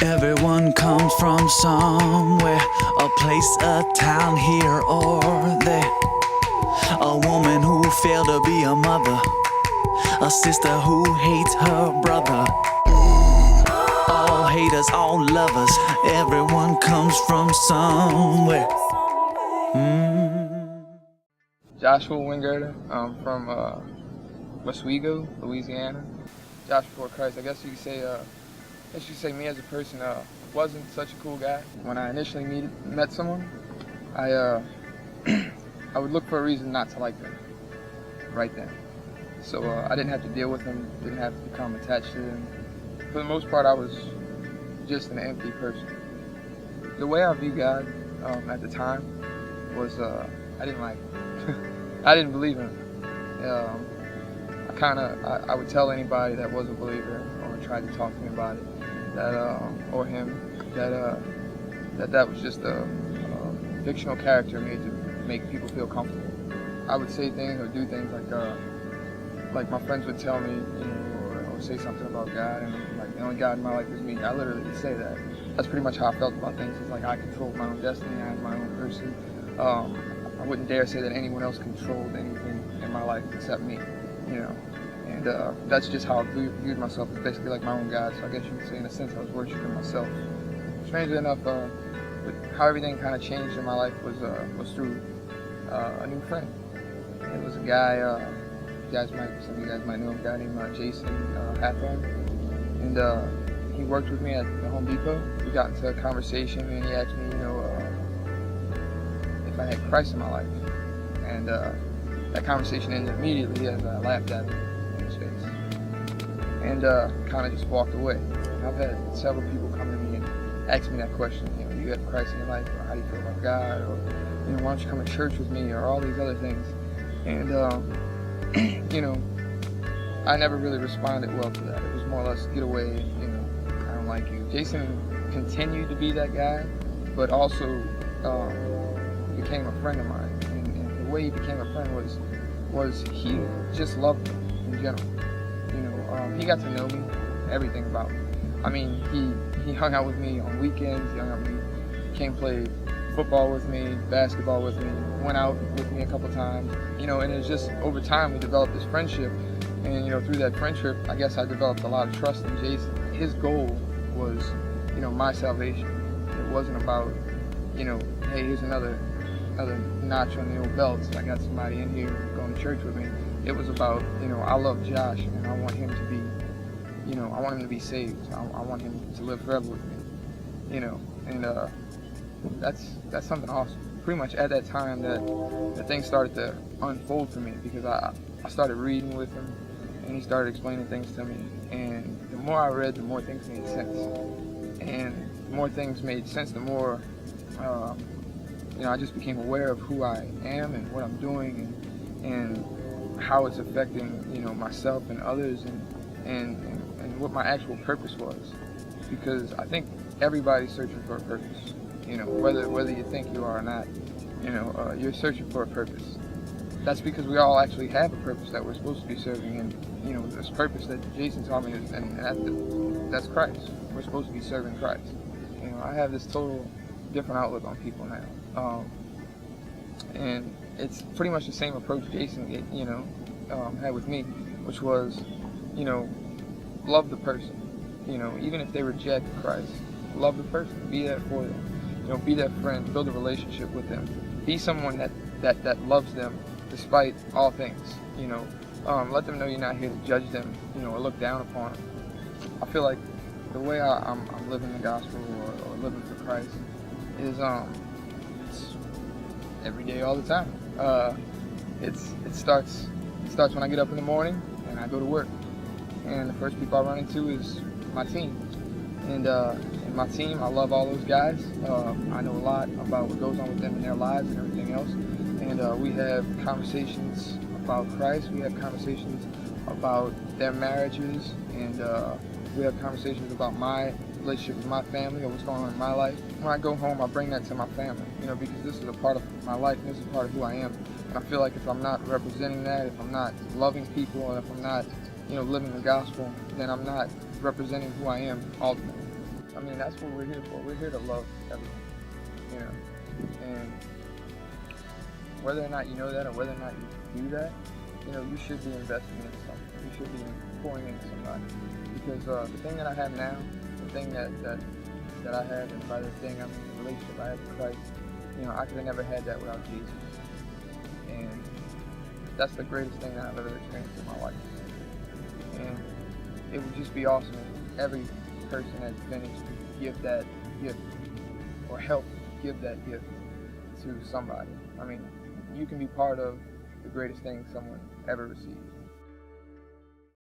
Everyone comes from somewhere, a place, a town here or there. A woman who failed to be a mother, a sister who hates her brother. All haters, all lovers, everyone comes from somewhere. Joshua Wingert. I'm from Oswego, Louisiana. Josh before Christ. I guess you could say me as a person wasn't such a cool guy. When I initially met someone, I I would look for a reason not to like them right then. So I didn't have to deal with them, didn't have to become attached to them. For the most part, I was just an empty person. The way I viewed God at the time was I didn't like him. I didn't believe him. I would tell anybody that was a believer or tried to talk to me about it, or him, that was just a fictional character made to make people feel comfortable. I would say things or do things like my friends would tell me, or say something about God, and like the only God in my life is me. I literally would say that. That's pretty much how I felt about things. It's like I controlled my own destiny. I am my own person. I wouldn't dare say that anyone else controlled anything in my life except me, And that's just how I viewed myself, as basically like my own God. So I guess you could say, in a sense, I was worshiping myself. Strangely enough, how everything kind of changed in my life was through a new friend. It was a guy. Some of you guys might know him. A guy named Jason Hathorn, and he worked with me at the Home Depot. We got into a conversation, and he asked me, if I had Christ in my life, and that conversation ended immediately as I laughed at him in his face, and kind of just walked away. And I've had several people come to me and ask me that question. Do you have Christ in your life, or how do you feel about God, or why don't you come to church with me, or all these other things, and I never really responded well to that. It was more or less, get away, I don't like you. Jason continued to be that guy, but also became a friend of mine. And the way he became a friend was he just loved me in general. He got to know me, everything about me. I mean, he hung out with me on weekends. He hung out with me, came play football with me, basketball with me, went out with me a couple times, and it's just over time we developed this friendship, and through that friendship, I guess I developed a lot of trust in Jason. His goal was, my salvation. It wasn't about, hey, here's another notch on the old belt. I got somebody in here going to church with me. It was about, I love Josh, and I want him to be, I want him to be saved. I want him to live forever with me, and that's something awesome. Pretty much at that time that things started to unfold for me, because I started reading with him, and he started explaining things to me, and the more I read, the more things made sense, and the more things made sense, the more I just became aware of who I am and what I'm doing, and how it's affecting myself and others, and what my actual purpose was, because I think everybody's searching for a purpose. Whether you think you are or not, you're searching for a purpose. That's because we all actually have a purpose that we're supposed to be serving, and this purpose that Jason taught me, and that's Christ. We're supposed to be serving Christ. I have this total different outlook on people now, and it's pretty much the same approach Jason had with me, which was, love the person. Even if they reject Christ, love the person, be there for them. Be that friend, build a relationship with them. Be someone that loves them despite all things. Let them know you're not here to judge them, or look down upon them. I feel like the way I'm living the gospel or living for Christ is it's every day, all the time. It starts when I get up in the morning and I go to work, and the first people I run into is my team. And my team, I love all those guys. I know a lot about what goes on with them in their lives and everything else. And we have conversations about Christ. We have conversations about their marriages. And we have conversations about my relationship with my family or what's going on in my life. When I go home, I bring that to my family, because this is a part of my life, and this is a part of who I am. And I feel like if I'm not representing that, if I'm not loving people, and if I'm not, living the gospel, then I'm not representing who I am ultimately. I mean, that's what we're here for. We're here to love everyone, you know. And whether or not you know that, or whether or not you do that, you know, you should be investing in something. You should be pouring into somebody. Because the thing that I have now, the thing that I have, and by the thing I mean the relationship I have with Christ, you know, I could have never had that without Jesus. And that's the greatest thing that I've ever experienced in my life. And it would just be awesome if every person that's finished could give that gift, or help give that gift to somebody. I mean, you can be part of the greatest thing someone ever received.